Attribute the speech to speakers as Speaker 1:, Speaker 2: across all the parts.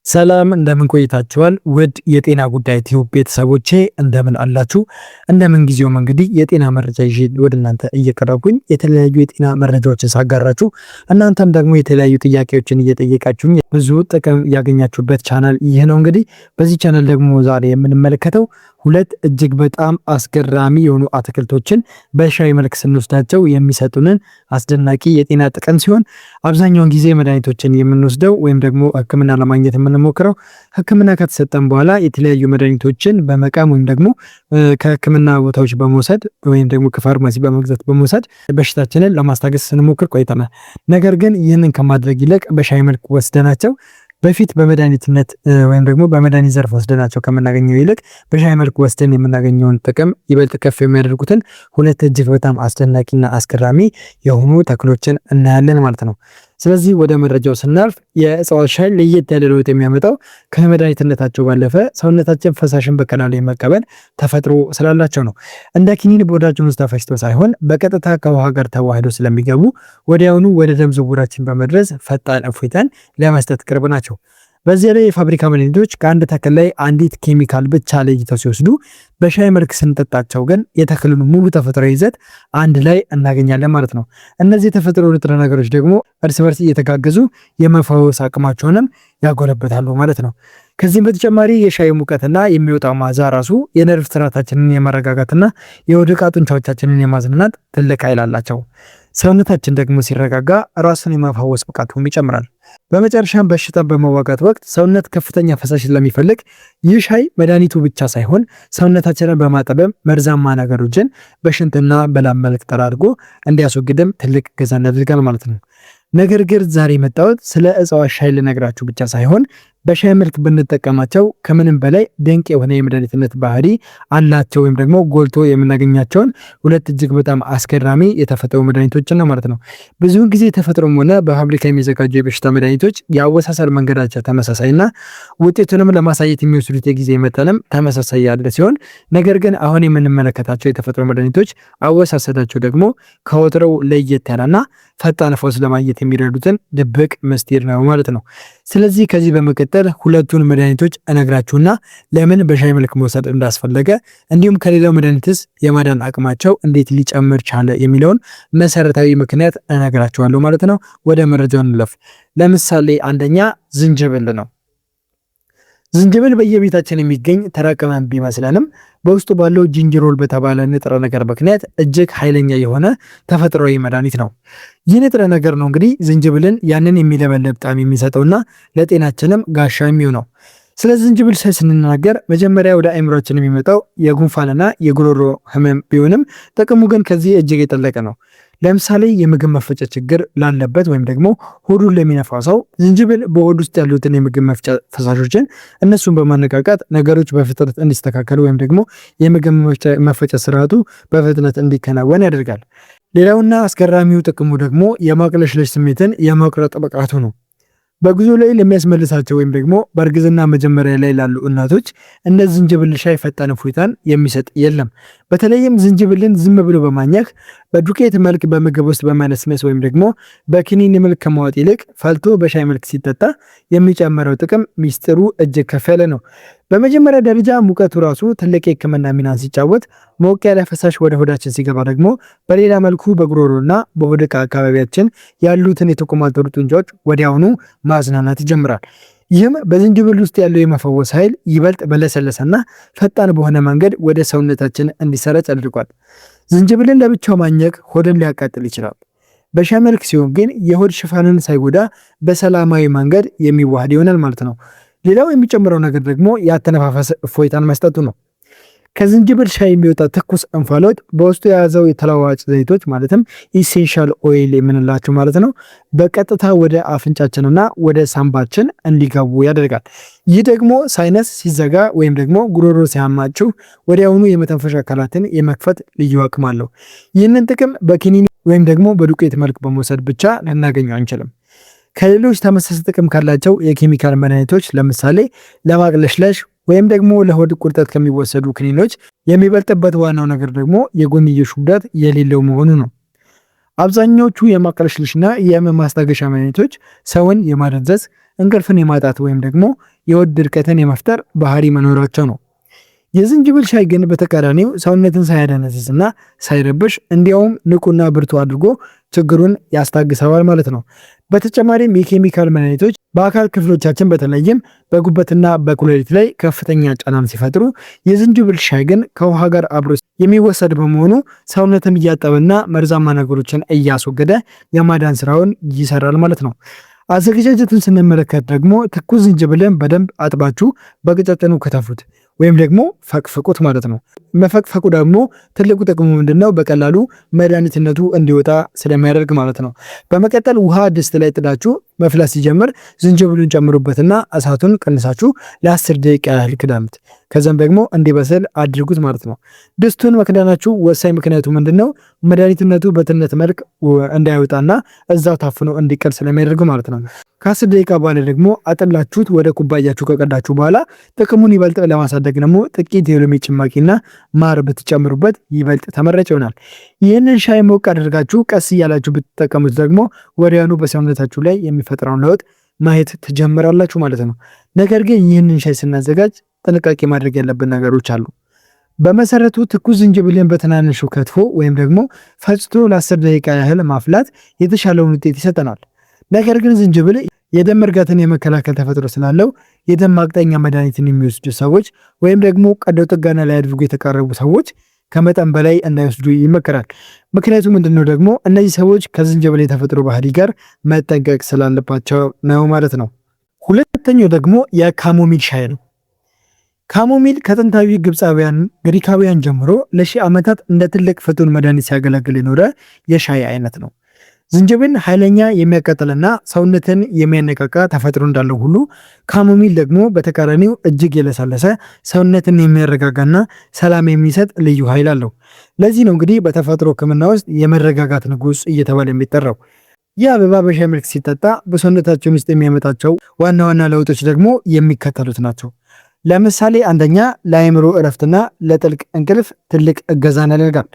Speaker 1: ሰላም እንደምን ቆይታችኋል? ውድ የጤና ጉዳይ ቲዩብ ቤተሰቦቼ እንደምን አላችሁ? እንደምን ጊዜውም እንግዲህ የጤና መረጃ ይዤ ወደ እናንተ እየቀረብኩኝ የተለያዩ የጤና መረጃዎችን ሳጋራችሁ እናንተም ደግሞ የተለያዩ ጥያቄዎችን እየጠየቃችሁኝ ብዙ ጥቅም ያገኛችሁበት ቻናል ይህ ነው። እንግዲህ በዚህ ቻናል ደግሞ ዛሬ የምንመለከተው ሁለት እጅግ በጣም አስገራሚ የሆኑ አትክልቶችን በሻይ መልክ ስንወስዳቸው የሚሰጡንን አስደናቂ የጤና ጥቅም ሲሆን አብዛኛውን ጊዜ መድኃኒቶችን የምንወስደው ወይም ደግሞ ሕክምና ለማግኘት የምንሞክረው ሕክምና ከተሰጠን በኋላ የተለያዩ መድኃኒቶችን በመቃም ወይም ደግሞ ከሕክምና ቦታዎች በመውሰድ ወይም ደግሞ ከፋርማሲ በመግዛት በመውሰድ በሽታችንን ለማስታገስ ስንሞክር ቆይተናል። ነገር ግን ይህንን ከማድረግ ይልቅ በሻይ መልክ ወስደናቸው በፊት በመድኃኒትነት ወይም ደግሞ በመድኃኒት ዘርፍ ወስደናቸው ከምናገኘው ይልቅ በሻይ መልክ ወስደን የምናገኘውን ጥቅም ይበልጥ ከፍ የሚያደርጉትን ሁለት እጅግ በጣም አስደናቂና አስገራሚ የሆኑ ተክሎችን እናያለን ማለት ነው። ስለዚህ ወደ መረጃው ስናልፍ የእጽዋት ሻይ ለየት ያለ ለውጥ የሚያመጣው ከመድኃኒትነታቸው ባለፈ ሰውነታችን ፈሳሽን በቀላሉ የመቀበል ተፈጥሮ ስላላቸው ነው። እንደ ኪኒን በሆዳችን ውስጥ ተፈጭቶ ሳይሆን በቀጥታ ከውሃ ጋር ተዋህዶ ስለሚገቡ ወዲያውኑ ወደ ደም ዝውውራችን በመድረስ ፈጣን እፎይታን ለመስጠት ቅርብ ናቸው። በዚህ ላይ የፋብሪካ መድኃኒቶች ከአንድ ተክል ላይ አንዲት ኬሚካል ብቻ ለይተው ሲወስዱ በሻይ መልክ ስንጠጣቸው ግን የተክሉን ሙሉ ተፈጥሯዊ ይዘት አንድ ላይ እናገኛለን ማለት ነው። እነዚህ የተፈጥሮ ንጥረ ነገሮች ደግሞ እርስ በርስ እየተጋገዙ የመፈወስ አቅማቸውንም ያጎለበታሉ ማለት ነው። ከዚህም በተጨማሪ የሻይ ሙቀትና የሚወጣው ማዛ ራሱ የነርቭ ስርዓታችንን የማረጋጋትና የሆድ ዕቃ ጡንቻዎቻችንን የማዝናናት ትልቅ ኃይል አላቸው። ሰውነታችን ደግሞ ሲረጋጋ ራሱን የማፋወስ ብቃቱም ይጨምራል። በመጨረሻም በሽታን በመዋጋት ወቅት ሰውነት ከፍተኛ ፈሳሽ ስለሚፈልግ ይህ ሻይ መድኃኒቱ ብቻ ሳይሆን ሰውነታችንን በማጠበም መርዛማ ነገሮችን በሽንትና በላብ መልክ ጠራርጎ እንዲያስወግድም ትልቅ እገዛ ያደርጋል ማለት ነው። ነገር ግን ዛሬ የመጣሁት ስለ እጽዋት ሻይ ልነግራችሁ ብቻ ሳይሆን በሻይ መልክ ብንጠቀማቸው ከምንም በላይ ድንቅ የሆነ የመድኃኒትነት ባህሪ አላቸው ወይም ደግሞ ጎልቶ የምናገኛቸውን ሁለት እጅግ በጣም አስገራሚ የተፈጥሮ መድኃኒቶችን ነው ማለት ነው። ብዙውን ጊዜ ተፈጥሮም ሆነ በፋብሪካ የሚዘጋጁ የበሽታ መድኃኒቶች የአወሳሰድ መንገዳቸው ተመሳሳይና ውጤቱንም ለማሳየት የሚወስዱት የጊዜ መጠንም ተመሳሳይ ያለ ሲሆን ነገር ግን አሁን የምንመለከታቸው የተፈጥሮ መድኃኒቶች አወሳሰዳቸው ደግሞ ከወትሮው ለየት ያለና ፈጣን ፈውስ ለማግኘት የሚረዱትን ድብቅ ምስጢር ነው ማለት ነው። ስለዚህ ከዚህ በመቀጠል ሁለቱን መድኃኒቶች እነግራችሁና ለምን በሻይ መልክ መውሰድ እንዳስፈለገ እንዲሁም ከሌላው መድኃኒትስ የማዳን አቅማቸው እንዴት ሊጨምር ቻለ የሚለውን መሰረታዊ ምክንያት እነግራችኋለሁ ማለት ነው። ወደ መረጃው እንለፍ። ለምሳሌ አንደኛ ዝንጅብል ነው። ዝንጅብል በየቤታችን የሚገኝ ተራቀመን ቢመስለንም በውስጡ ባለው ጂንጀሮል በተባለ ንጥረ ነገር ምክንያት እጅግ ኃይለኛ የሆነ ተፈጥሯዊ መድኃኒት ነው። ይህ ንጥረ ነገር ነው እንግዲህ ዝንጅብልን ያንን የሚለበለብ ጣዕም የሚሰጠውና ለጤናችንም ጋሻ የሚሆነው። ስለ ዝንጅብል ሻይ ስንናገር መጀመሪያ ወደ አእምሯችን የሚመጣው የጉንፋንና የጉሮሮ ህመም ቢሆንም ጥቅሙ ግን ከዚህ እጅግ የጠለቀ ነው። ለምሳሌ የምግብ መፈጨት ችግር ላለበት ወይም ደግሞ ሆዱን ለሚነፋ ሰው ዝንጅብል በሆድ ውስጥ ያሉትን የምግብ መፍጫ ፈሳሾችን እነሱን በማነቃቃት ነገሮች በፍጥነት እንዲስተካከሉ ወይም ደግሞ የምግብ መፈጨት ስርዓቱ በፍጥነት እንዲከናወን ያደርጋል። ሌላውና አስገራሚው ጥቅሙ ደግሞ የማቅለሽለሽ ስሜትን የመቁረጥ ብቃቱ ነው። በጉዞ ላይ ለሚያስመልሳቸው ወይም ደግሞ በእርግዝና መጀመሪያ ላይ ላሉ እናቶች እንደ ዝንጅብል ሻይ ፈጣን እፎይታን የሚሰጥ የለም። በተለይም ዝንጅብልን ዝም ብሎ በማኘክ በዱቄት መልክ በምግብ ውስጥ በማነስነስ ወይም ደግሞ በኪኒን መልክ ከማዋጥ ይልቅ ፈልቶ በሻይ መልክ ሲጠጣ የሚጨምረው ጥቅም ሚስጥሩ እጅግ ከፍ ያለ ነው። በመጀመሪያ ደረጃ ሙቀቱ ራሱ ትልቅ የሕክምና ሚናን ሲጫወት፣ ሞቅ ያለ ፈሳሽ ወደ ሆዳችን ሲገባ ደግሞ በሌላ መልኩ በጉሮሮና በሆድ ዕቃ አካባቢያችን ያሉትን የተቆማጠሩ ጡንቻዎች ወዲያውኑ ማዝናናት ይጀምራል። ይህም በዝንጅብል ውስጥ ያለው የመፈወስ ኃይል ይበልጥ በለሰለሰና ፈጣን በሆነ መንገድ ወደ ሰውነታችን እንዲሰራጭ አድርጓል። ዝንጅብልን ለብቻው ማኘክ ሆድን ሊያቃጥል ይችላል። በሻይ መልክ ሲሆን ግን የሆድ ሽፋንን ሳይጎዳ በሰላማዊ መንገድ የሚዋሃድ ይሆናል ማለት ነው። ሌላው የሚጨምረው ነገር ደግሞ የአተነፋፈስ እፎይታን መስጠቱ ነው። ከዝንጅብል ሻይ የሚወጣ ትኩስ እንፋሎት በውስጡ የያዘው የተለዋዋጭ ዘይቶች ማለትም ኢሴንሻል ኦይል የምንላቸው ማለት ነው በቀጥታ ወደ አፍንጫችንና ወደ ሳምባችን እንዲገቡ ያደርጋል። ይህ ደግሞ ሳይነስ ሲዘጋ ወይም ደግሞ ጉሮሮ ሲያማችሁ ወዲያውኑ የመተንፈሻ አካላትን የመክፈት ልዩ አቅም አለው። ይህንን ጥቅም በኪኒኒ ወይም ደግሞ በዱቄት መልክ በመውሰድ ብቻ ልናገኘው አንችልም። ከሌሎች ተመሳሳይ ጥቅም ካላቸው የኬሚካል መድኃኒቶች ለምሳሌ ለማቅለሽለሽ ወይም ደግሞ ለሆድ ቁርጠት ከሚወሰዱ ክኒኖች የሚበልጥበት ዋናው ነገር ደግሞ የጎንዮሽ ጉዳት የሌለው መሆኑ ነው። አብዛኛዎቹ የማቅለሽለሽና የህመም ማስታገሻ መድኃኒቶች ሰውን የማደንዘዝ እንቅልፍን የማጣት ወይም ደግሞ የሆድ ድርቀትን የመፍጠር ባህሪ መኖራቸው ነው። የዝንጅብል ሻይ ግን በተቃራኒው ሰውነትን ሳያደነዝዝና ሳይረብሽ እንዲያውም ንቁና ብርቱ አድርጎ ችግሩን ያስታግሰዋል ማለት ነው። በተጨማሪም የኬሚካል መድኃኒቶች በአካል ክፍሎቻችን በተለይም በጉበትና በኩላሊት ላይ ከፍተኛ ጫናን ሲፈጥሩ፣ የዝንጅብል ሻይ ግን ከውሃ ጋር አብሮ የሚወሰድ በመሆኑ ሰውነትን እያጠበና መርዛማ ነገሮችን እያስወገደ የማዳን ስራውን ይሰራል ማለት ነው። አዘገጃጀቱን ስንመለከት ደግሞ ትኩስ ዝንጅብልን በደንብ አጥባችሁ በቅጠጥኑ ከተፉት ወይም ደግሞ ፈቅፍቁት ማለት ነው። መፈቅፈቁ ደግሞ ትልቁ ጥቅሙ ምንድነው? በቀላሉ መድኃኒትነቱ እንዲወጣ ስለሚያደርግ ማለት ነው። በመቀጠል ውሃ ድስት ላይ ጥዳችሁ መፍላት ሲጀምር ዝንጅብሉን ጨምሩበትና እሳቱን ቀንሳችሁ ለ10 ደቂቃ ያህል ክዳኑት። ከዛም ደግሞ እንዲበስል አድርጉት ማለት ነው። ድስቱን መክዳናችሁ ወሳኝ ምክንያቱ ምንድነው? መድኃኒትነቱ በትነት መልክ እንዳይወጣና እዛው ታፍኖ እንዲቀር ስለሚያደርግ ማለት ነው። ከ10 ደቂቃ በኋላ ደግሞ አጥላችሁት ወደ ኩባያችሁ ከቀዳችሁ በኋላ ጥቅሙን ይበልጥ ለማሳደግ ደግሞ ጥቂት የሎሚ ጭማቂና ማር ብትጨምሩበት ይበልጥ ተመራጭ ይሆናል። ይህንን ሻይ ሞቅ አድርጋችሁ ቀስ እያላችሁ ብትጠቀሙት ደግሞ ወዲያውኑ በሰውነታችሁ ላይ የሚፈጥረውን ለውጥ ማየት ትጀምራላችሁ ማለት ነው። ነገር ግን ይህንን ሻይ ስናዘጋጅ ጥንቃቄ ማድረግ ያለብን ነገሮች አሉ። በመሰረቱ ትኩስ ዝንጅብልን በትናንሹ ከትፎ ወይም ደግሞ ፈጭቶ ለ10 ደቂቃ ያህል ማፍላት የተሻለውን ውጤት ይሰጠናል። ነገር ግን ዝንጅብል የደም መርጋትን የመከላከል ተፈጥሮ ስላለው የደም ማቅጠኛ መድኃኒትን የሚወስዱ ሰዎች ወይም ደግሞ ቀዶ ጥገና ላይ አድርጎ የተቃረቡ ሰዎች ከመጠን በላይ እንዳይወስዱ ይመከራል። ምክንያቱ ምንድነው? ደግሞ እነዚህ ሰዎች ከዝንጅብል የተፈጥሮ ባህሪ ጋር መጠንቀቅ ስላለባቸው ነው ማለት ነው። ሁለተኛው ደግሞ የካሞሚል ሻይ ነው። ካሞሚል ከጥንታዊ ግብፃውያን፣ ግሪካውያን ጀምሮ ለሺህ ዓመታት እንደ ትልቅ ፍቱን መድኃኒት ሲያገለግል የኖረ የሻይ አይነት ነው። ዝንጅብል ኃይለኛ የሚያቃጥልና ሰውነትን የሚያነቃቃ ተፈጥሮ እንዳለው ሁሉ ካሞሚል ደግሞ በተቃራኒው እጅግ የለሳለሰ ሰውነትን የሚያረጋጋና ሰላም የሚሰጥ ልዩ ኃይል አለው። ለዚህ ነው እንግዲህ በተፈጥሮ ሕክምና ውስጥ የመረጋጋት ንጉሥ እየተባለ የሚጠራው። ይህ አበባ በሻይ መልክ ሲጠጣ በሰውነታችን ውስጥ የሚያመጣቸው ዋና ዋና ለውጦች ደግሞ የሚከተሉት ናቸው። ለምሳሌ አንደኛ፣ ለአእምሮ እረፍትና ለጥልቅ እንቅልፍ ትልቅ እገዛን ያደርጋል።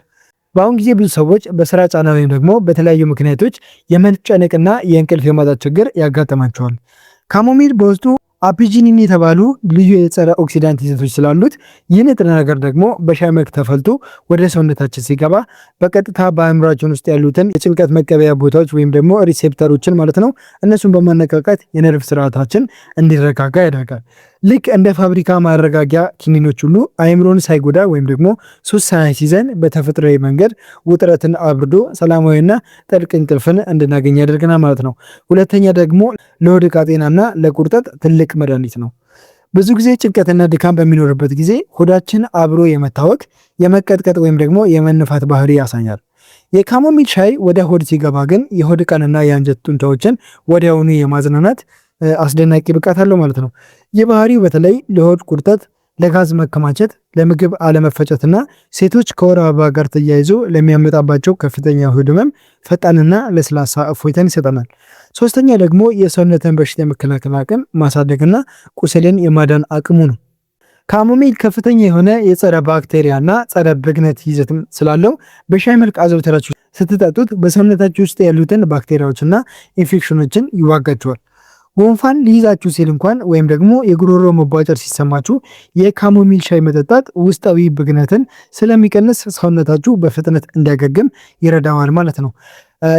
Speaker 1: በአሁን ጊዜ ብዙ ሰዎች በስራ ጫና ወይም ደግሞ በተለያዩ ምክንያቶች የመጨነቅና የእንቅልፍ የማጣት ችግር ያጋጥማቸዋል። ካሞሚል በውስጡ አፒጂኒን የተባሉ ልዩ የጸረ ኦክሲዳንት ይዘቶች ስላሉት ይህ ንጥረ ነገር ደግሞ በሻይ መልክ ተፈልቶ ወደ ሰውነታችን ሲገባ በቀጥታ በአእምሯችን ውስጥ ያሉትን የጭንቀት መቀበያ ቦታዎች ወይም ደግሞ ሪሴፕተሮችን ማለት ነው፣ እነሱን በማነቃቃት የነርቭ ስርዓታችን እንዲረጋጋ ያደርጋል። ልክ እንደ ፋብሪካ ማረጋጊያ ኪኒኖች ሁሉ አእምሮን ሳይጎዳ ወይም ደግሞ ሱስ ሳያስይዘን በተፈጥሯዊ መንገድ ውጥረትን አብርዶ ሰላማዊና ጥልቅ እንቅልፍን እንድናገኝ ያደርገናል ማለት ነው። ሁለተኛ ደግሞ ለሆድ ዕቃ ጤናና ለቁርጠት ትልቅ መድኃኒት ነው። ብዙ ጊዜ ጭንቀትና ድካም በሚኖርበት ጊዜ ሆዳችን አብሮ የመታወክ የመቀጥቀጥ ወይም ደግሞ የመነፋት ባህሪ ያሳያል። የካሞሚል ሻይ ወደ ሆድ ሲገባ ግን የሆድ ዕቃንና የአንጀት ጡንቻዎችን ወዲያውኑ የማዝናናት አስደናቂ ብቃት አለው ማለት ነው። ይህ ባህሪው በተለይ ለሆድ ቁርጠት፣ ለጋዝ መከማቸት፣ ለምግብ አለመፈጨትና ሴቶች ከወር አበባ ጋር ተያይዞ ለሚያመጣባቸው ከፍተኛ ሆድ ህመም ፈጣንና ለስላሳ እፎይታን ይሰጠናል። ሶስተኛ ደግሞ የሰውነትን በሽታ የመከላከል አቅም ማሳደግና ቁስልን የማዳን አቅሙ ነው። ካሞሚል ከፍተኛ የሆነ የጸረ ባክቴሪያና ጸረ ብግነት ይዘትም ስላለው በሻይ መልክ አዘውትራችሁ ስትጠጡት በሰውነታችሁ ውስጥ ያሉትን ባክቴሪያዎችና ኢንፌክሽኖችን ይዋጋቸዋል። ጉንፋን ሊይዛችሁ ሲል እንኳን ወይም ደግሞ የጉሮሮ መቧጨር ሲሰማችሁ የካሞሚል ሻይ መጠጣት ውስጣዊ ብግነትን ስለሚቀንስ ሰውነታችሁ በፍጥነት እንዲያገግም ይረዳዋል ማለት ነው።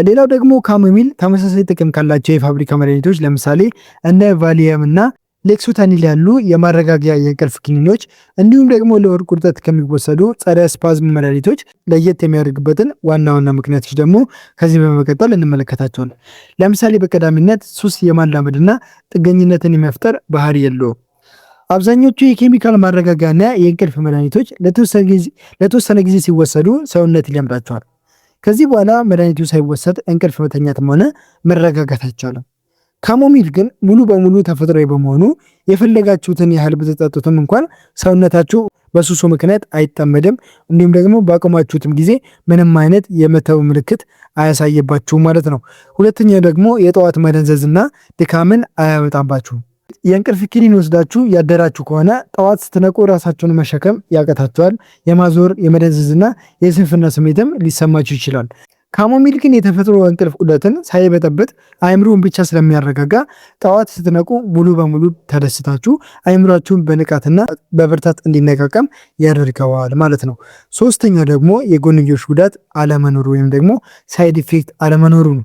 Speaker 1: ሌላው ደግሞ ካሞሚል ተመሳሳይ ጥቅም ካላቸው የፋብሪካ መድኃኒቶች ለምሳሌ እንደ ቫሊየም እና ሌክሶታኒል ያሉ የማረጋጊያ የእንቅልፍ ክኒኖች እንዲሁም ደግሞ ለሆድ ቁርጠት ከሚወሰዱ ጸረ ስፓዝም መድኃኒቶች ለየት የሚያደርግበትን ዋና ዋና ምክንያቶች ደግሞ ከዚህ በመቀጠል እንመለከታቸዋለን። ለምሳሌ በቀዳሚነት ሱስ የማላመድና ጥገኝነትን የመፍጠር ባህሪ የለውም። አብዛኞቹ የኬሚካል ማረጋጊያና የእንቅልፍ መድኃኒቶች ለተወሰነ ጊዜ ሲወሰዱ ሰውነት ይለምዳቸዋል። ከዚህ በኋላ መድኃኒቱ ሳይወሰድ እንቅልፍ መተኛትም ሆነ መረጋጋት አይቻልም። ካሞሚል ግን ሙሉ በሙሉ ተፈጥሯዊ በመሆኑ የፈለጋችሁትን ያህል ብትጠጡትም እንኳን ሰውነታችሁ በሱሱ ምክንያት አይጠመድም። እንዲሁም ደግሞ ባቆማችሁትም ጊዜ ምንም አይነት የመተው ምልክት አያሳየባችሁም ማለት ነው። ሁለተኛ ደግሞ የጠዋት መደንዘዝና ድካምን አያመጣባችሁም። የእንቅልፍ ኪኒን ወስዳችሁ ያደራችሁ ከሆነ ጠዋት ስትነቁ ራሳችሁን መሸከም ያቀታችኋል። የማዞር የመደንዘዝና የስንፍና ስሜትም ሊሰማችሁ ይችላል። ካሞሚል ግን የተፈጥሮ እንቅልፍ ዑደትን ሳይበጠብጥ አይምሮን ብቻ ስለሚያረጋጋ ጠዋት ስትነቁ ሙሉ በሙሉ ተደስታችሁ አይምሯችሁን በንቃትና በብርታት እንዲነቃቀም ያደርገዋል ማለት ነው። ሶስተኛ ደግሞ የጎንዮሽ ጉዳት አለመኖሩ ወይም ደግሞ ሳይድ ኢፌክት አለመኖሩ ነው።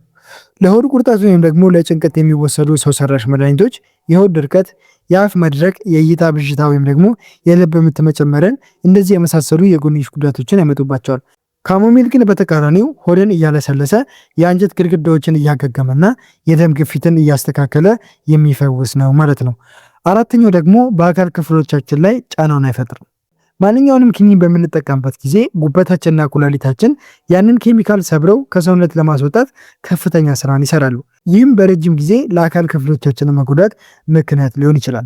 Speaker 1: ለሆድ ቁርጠት ወይም ደግሞ ለጭንቀት የሚወሰዱ ሰው ሰራሽ መድኃኒቶች የሆድ ድርቀት፣ የአፍ መድረቅ፣ የእይታ ብዥታ ወይም ደግሞ የልብ ምት መጨመርን እንደዚህ የመሳሰሉ የጎንዮሽ ጉዳቶችን ያመጡባቸዋል። ካሞሚል ግን በተቃራኒው ሆድን እያለሰለሰ የአንጀት ግድግዳዎችን እያገገመና የደም ግፊትን እያስተካከለ የሚፈውስ ነው ማለት ነው። አራተኛው ደግሞ በአካል ክፍሎቻችን ላይ ጫናውን አይፈጥርም። ማንኛውንም ኪኒን በምንጠቀምበት ጊዜ ጉበታችንና ኩላሊታችን ያንን ኬሚካል ሰብረው ከሰውነት ለማስወጣት ከፍተኛ ስራን ይሰራሉ። ይህም በረጅም ጊዜ ለአካል ክፍሎቻችን መጎዳት ምክንያት ሊሆን ይችላል።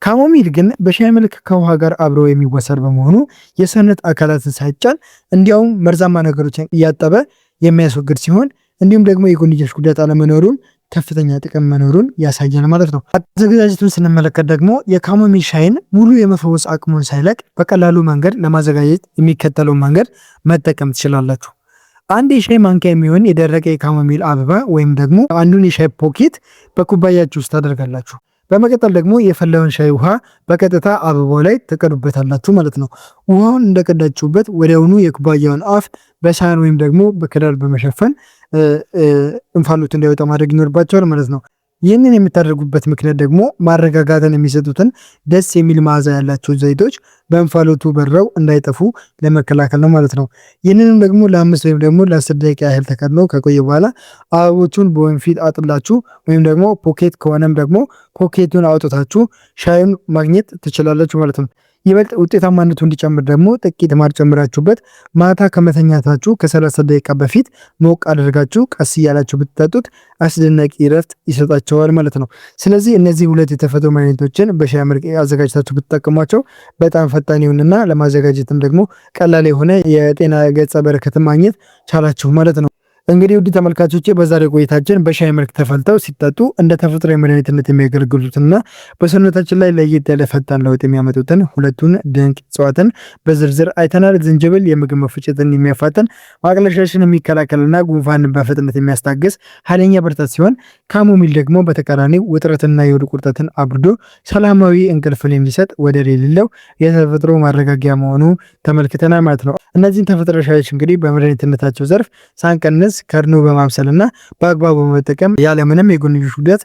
Speaker 1: ካሞሚል ግን በሻይ መልክ ከውሃ ጋር አብሮ የሚወሰድ በመሆኑ የሰውነት አካላትን ሳይጫን እንዲያውም መርዛማ ነገሮችን እያጠበ የሚያስወግድ ሲሆን እንዲሁም ደግሞ የጎንዮሽ ጉዳት አለመኖሩን ከፍተኛ ጥቅም መኖሩን ያሳያል ማለት ነው። አዘገጃጀቱን ስንመለከት ደግሞ የካሞሚል ሻይን ሙሉ የመፈወስ አቅሙን ሳይለቅ በቀላሉ መንገድ ለማዘጋጀት የሚከተለውን መንገድ መጠቀም ትችላላችሁ። አንድ የሻይ ማንኪያ የሚሆን የደረቀ የካሞሚል አበባ ወይም ደግሞ አንዱን የሻይ ፖኬት በኩባያችሁ ውስጥ ታደርጋላችሁ። በመቀጠል ደግሞ የፈላውን ሻይ ውሃ በቀጥታ አበባው ላይ ተቀዱበታላችሁ ማለት ነው። ውሃውን እንደቀዳችሁበት ወዲያውኑ የኩባያውን አፍ በሳህን ወይም ደግሞ በክዳን በመሸፈን እንፋሎት እንዳይወጣ ማድረግ ይኖርባቸዋል ማለት ነው። ይህንን የምታደርጉበት ምክንያት ደግሞ ማረጋጋትን የሚሰጡትን ደስ የሚል መዓዛ ያላቸው ዘይቶች በእንፋሎቱ በረው እንዳይጠፉ ለመከላከል ነው ማለት ነው። ይህንንም ደግሞ ለ5 ወይም ደግሞ ለ10 ደቂቃ ያህል ተከድኖ ከቆየ በኋላ አበቦቹን በወንፊት አጥላችሁ ወይም ደግሞ ፖኬት ከሆነም ደግሞ ፖኬቱን አውጥታችሁ ሻዩን ማግኘት ትችላላችሁ ማለት ነው። ይበልጥ ውጤታማነቱ እንዲጨምር ደግሞ ጥቂት ማር ጨምራችሁበት ማታ ከመተኛታችሁ ከ30 ደቂቃ በፊት ሞቅ አድርጋችሁ ቀስ እያላችሁ ብትጠጡት አስደናቂ እረፍት ይሰጣቸዋል ማለት ነው። ስለዚህ እነዚህ ሁለት የተፈጥሮ መድኃኒቶችን በሻይ መልክ አዘጋጅታችሁ ብትጠቀሟቸው በጣም ፈጣን ይሁንና ለማዘጋጀትም ደግሞ ቀላል የሆነ የጤና ገጸ በረከትን ማግኘት ቻላችሁ ማለት ነው። እንግዲህ ውድ ተመልካቾቼ በዛሬው ቆይታችን በሻይ መልክ ተፈልተው ሲጠጡ እንደ ተፈጥሮ መድኃኒትነት የሚያገለግሉትና በሰውነታችን ላይ ለየት ያለ ፈጣን ለውጥ የሚያመጡትን ሁለቱን ድንቅ እጽዋትን በዝርዝር አይተናል። ዝንጅብል የምግብ መፈጨትን የሚያፋጥን ማቅለሽለሽን የሚከላከልና ጉንፋንን በፍጥነት የሚያስታግስ ኃይለኛ ብርታት ሲሆን፣ ካሞሚል ደግሞ በተቃራኒው ውጥረትና የሆድ ቁርጠትን አብርዶ ሰላማዊ እንቅልፍን የሚሰጥ ወደር የሌለው የተፈጥሮ ማረጋጊያ መሆኑ ተመልክተናል ማለት ነው። እነዚህን ተፈጥሮ ሻዮች እንግዲህ በመድኃኒትነታቸው ዘርፍ ሳንቀንስ ከድኖ በማብሰልና በአግባቡ በመጠቀም ያለምንም የጎንዮሽ ጉዳት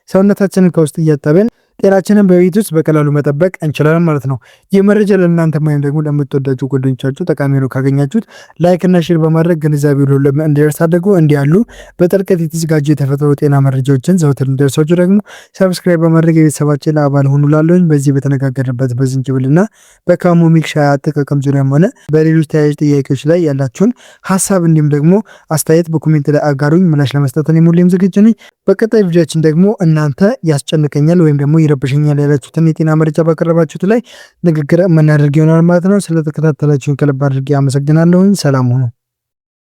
Speaker 1: ሰውነታችንን ከውስጥ እያጠብን ጤናችንን በቤት ውስጥ በቀላሉ መጠበቅ እንችላለን ማለት ነው። ይህ መረጃ ለእናንተ ወይም ደግሞ ለምትወዳችሁ ጓደኞቻችሁ ጠቃሚ ነው ካገኛችሁት ላይክ እና ሼር በማድረግ ግንዛቤ እንዲደርስ አድርጉ። እንዲያሉ በጥልቀት የተዘጋጁ የተፈጥሮ ጤና መረጃዎችን ዘውትር እንዲደርሳችሁ ደግሞ ሰብስክራይብ በማድረግ የቤተሰባችን አባል ሁኑ። ላለሁኝ በዚህ በተነጋገርበት በዝንጅብልና በካሞሚል ሻይ አጠቃቀም ዙሪያም ሆነ በሌሎች ተያያዥ ጥያቄዎች ላይ ያላችሁን ሀሳብ እንዲሁም ደግሞ አስተያየት በኮሜንት ላይ አጋሩኝ። ምላሽ ለመስጠት እኔ ሁሌም ዝግጁ ነኝ። በቀጣይ ቪዲዮችን ደግሞ እናንተ ያስጨንቀኛል ወይም ደግሞ ይረብሸኛል ያላችሁትን የጤና መረጃ ባቀረባችሁት ላይ ንግግር የምናደርግ ይሆናል ማለት ነው። ስለተከታተላችሁን ከልብ አድርጌ አመሰግናለሁኝ። ሰላም ሁኑ።